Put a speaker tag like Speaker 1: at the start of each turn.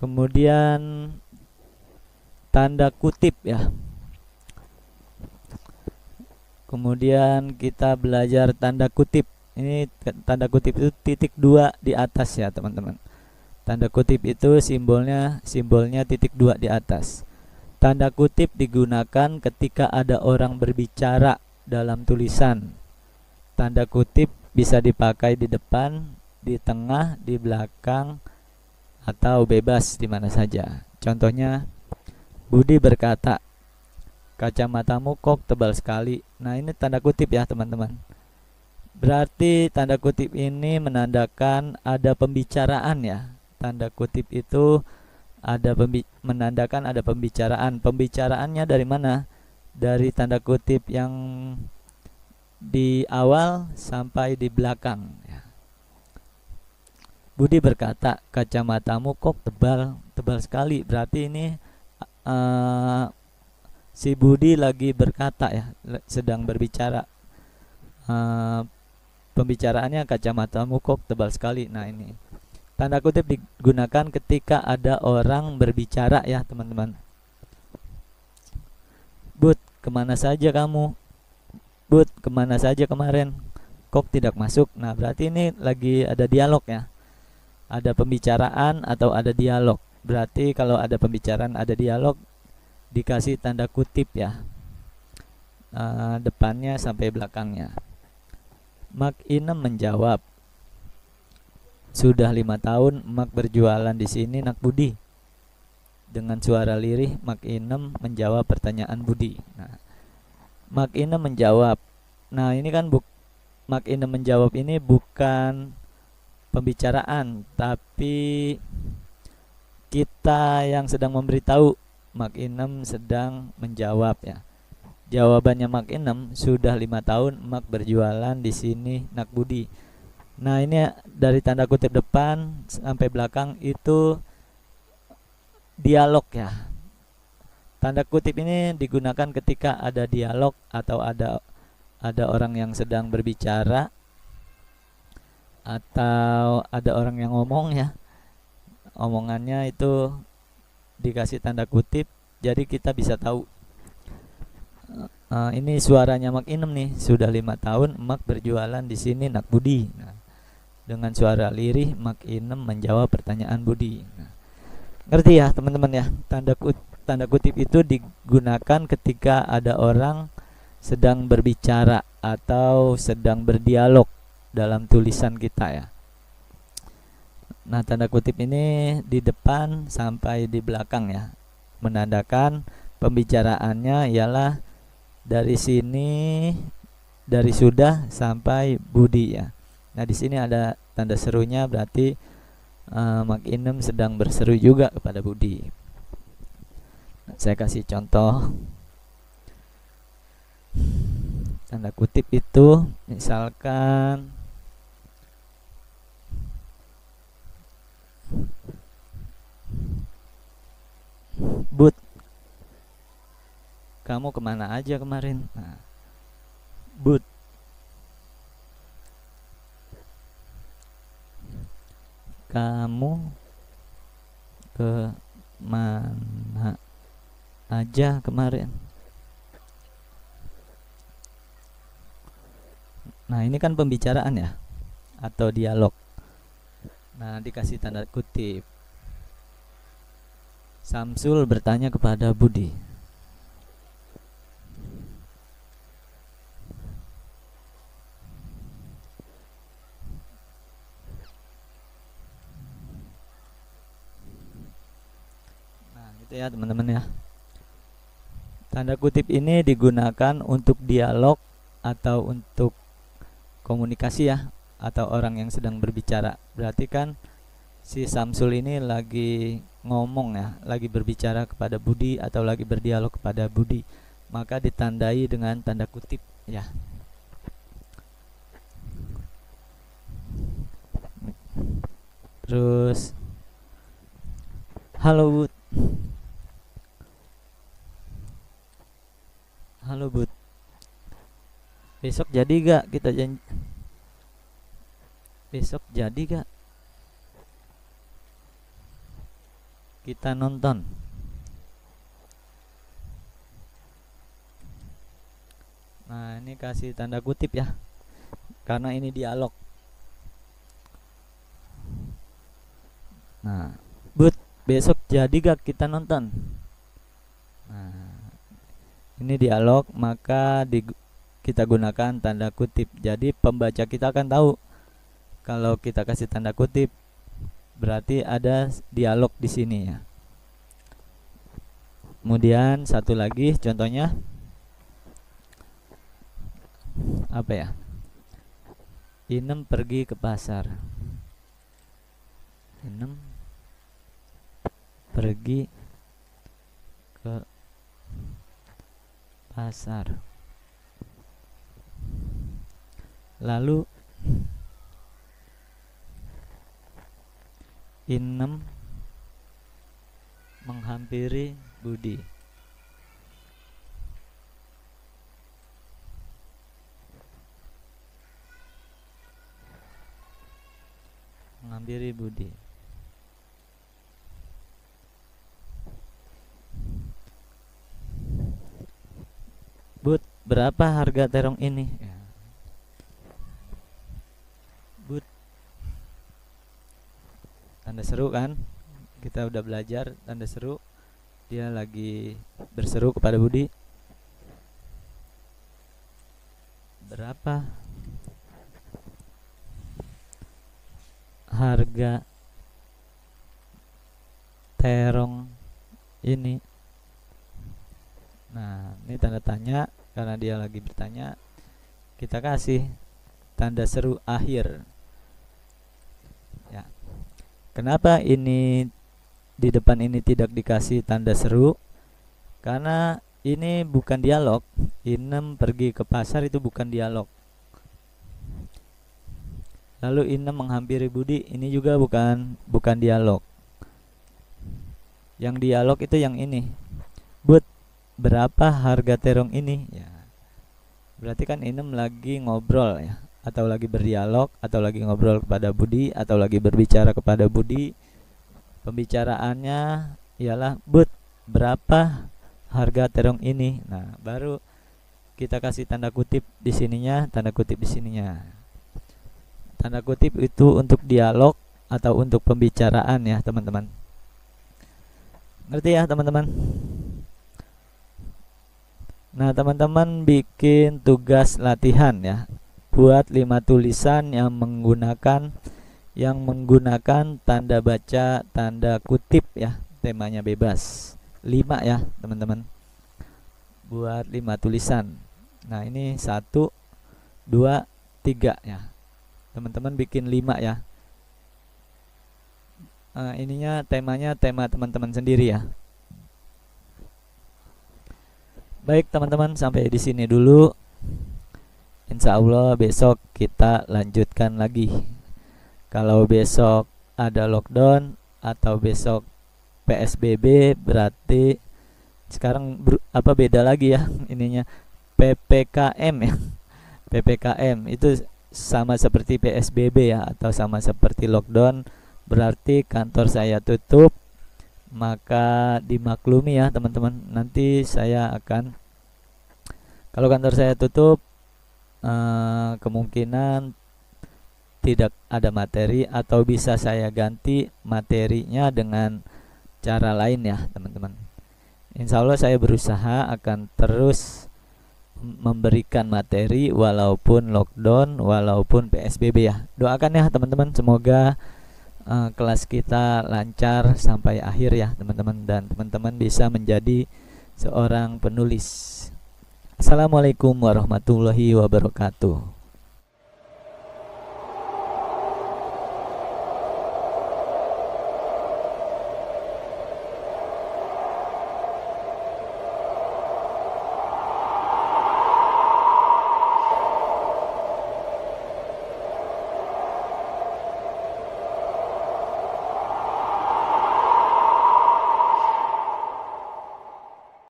Speaker 1: Kemudian tanda kutip ya. Kemudian kita belajar tanda kutip. Ini tanda kutip itu titik 2 di atas ya teman-teman. Tanda kutip itu simbolnya titik 2 di atas. Tanda kutip digunakan ketika ada orang berbicara dalam tulisan. Tanda kutip bisa dipakai di depan, di tengah, di belakang, atau bebas di mana saja. Contohnya, Budi berkata, "Kacamatamu kok tebal sekali." Nah, ini tanda kutip ya teman-teman. Berarti tanda kutip ini menandakan ada pembicaraan ya. Tanda kutip itu menandakan ada pembicaraan. Pembicaraannya dari mana? Dari tanda kutip yang di awal sampai di belakang ya. Budi berkata, "Kacamatamu kok tebal sekali." Berarti ini si Budi lagi berkata ya, sedang berbicara. Pembicaraannya, "Kacamatamu kok tebal sekali." Nah, ini tanda kutip digunakan ketika ada orang berbicara ya teman-teman. "Bud, kemana saja kamu? Bud, kemana saja kemarin? Kok tidak masuk?" Nah, berarti ini lagi ada dialog ya. Ada pembicaraan atau ada dialog. Berarti kalau ada pembicaraan, ada dialog, dikasih tanda kutip ya. Depannya sampai belakangnya. Mak Inem menjawab, "Sudah 5 tahun Mak berjualan di sini, Nak Budi." Dengan suara lirih, Mak Inem menjawab pertanyaan Budi. Nah, Mak Inem menjawab. Nah, ini kan Mak Inem menjawab ini bukan pembicaraan, tapi kita yang sedang memberitahu Mak Inem sedang menjawab ya. Jawabannya Mak Inem, "Sudah 5 tahun Mak berjualan di sini, Nak Budi." Nah, ini dari tanda kutip depan sampai belakang itu dialog ya. Tanda kutip ini digunakan ketika ada dialog atau ada orang yang sedang berbicara atau ada orang yang ngomong ya. Omongannya itu dikasih tanda kutip, jadi kita bisa tahu ini suaranya Mak Inem nih, "Sudah 5 tahun Mak berjualan di sini, Nak Budi." Nah, dengan suara lirih Mak Inem menjawab pertanyaan Budi. Nah, ngerti ya teman-teman ya, tanda kutip itu digunakan ketika ada orang sedang berbicara atau sedang berdialog dalam tulisan kita ya. Nah, tanda kutip ini di depan sampai di belakang ya, menandakan pembicaraannya ialah dari sini, dari sudah sampai Budi ya. Nah, di sini ada tanda serunya, berarti Mak Inem sedang berseru juga kepada Budi. Nah, saya kasih contoh tanda kutip itu, misalkan "Bud, kamu kemana aja kemarin?" Nah, "Bud, kamu ke mana aja kemarin?" Nah, ini kan pembicaraan ya atau dialog. Nah, dikasih tanda kutip. Samsul bertanya kepada Budi, nah gitu ya teman-teman ya. Tanda kutip ini digunakan untuk dialog atau untuk komunikasi ya, atau orang yang sedang berbicara. Berarti kan si Samsul ini lagi ngomong ya, lagi berbicara kepada Budi atau lagi berdialog kepada Budi, maka ditandai dengan tanda kutip ya. Terus, "Halo Bud, halo Bud, besok jadi gak kita janji? Besok jadi gak?" kita nonton. Nah, ini kasih tanda kutip ya, karena ini dialog. Nah, but besok jadi gak kita nonton? Nah, ini dialog, maka kita gunakan tanda kutip. Jadi pembaca kita akan tahu kalau kita kasih tanda kutip berarti ada dialog di sini ya. Kemudian satu lagi contohnya apa ya? Inem pergi ke pasar. Inem pergi ke pasar. Lalu Inem menghampiri Budi. Menghampiri Budi. Bud, berapa harga terong ini? Ya. Bud, tanda seru kan? Kita udah belajar tanda seru. Dia lagi berseru kepada Budi. Berapa harga terong ini? Nah, ini tanda tanya karena dia lagi bertanya. Kita kasih tanda seru akhir. Ya. Kenapa ini di depan ini tidak dikasih tanda seru? Karena ini bukan dialog. Inem pergi ke pasar itu bukan dialog. Lalu Inem menghampiri Budi, ini juga bukan dialog. Yang dialog itu yang ini. Bud, berapa harga terong ini? Ya. Berarti kan Inem lagi ngobrol ya, atau lagi berdialog, atau lagi ngobrol kepada Budi, atau lagi berbicara kepada Budi. Pembicaraannya ialah, Bud, berapa harga terong ini? Nah, baru kita kasih tanda kutip di sininya, tanda kutip di sininya. Tanda kutip itu untuk dialog atau untuk pembicaraan ya, teman-teman. Ngerti ya, teman-teman? Nah, teman-teman bikin tugas latihan ya. Buat 5 tulisan yang menggunakan tanda baca, tanda kutip ya. Temanya bebas. 5 ya, teman-teman. Buat 5 tulisan. Nah, ini 1 2 3 ya. Teman-teman bikin 5 ya. Ininya temanya tema teman-teman sendiri ya. Baik teman-teman, sampai di sini dulu. Insya Allah besok kita lanjutkan lagi. Kalau besok ada lockdown atau besok PSBB, berarti sekarang beda lagi ya ininya, PPKM ya. PPKM itu sama seperti PSBB ya, atau sama seperti lockdown, berarti kantor saya tutup. Maka dimaklumi ya teman-teman. Nanti saya akan, kalau kantor saya tutup, kemungkinan tidak ada materi, atau bisa saya ganti materinya dengan cara lain ya teman-teman. Insya Allah saya berusaha akan terus memberikan materi walaupun lockdown, walaupun PSBB ya. Doakan ya teman-teman, semoga kelas kita lancar sampai akhir ya teman-teman, dan teman-teman bisa menjadi seorang penulis. Assalamualaikum warahmatullahi wabarakatuh.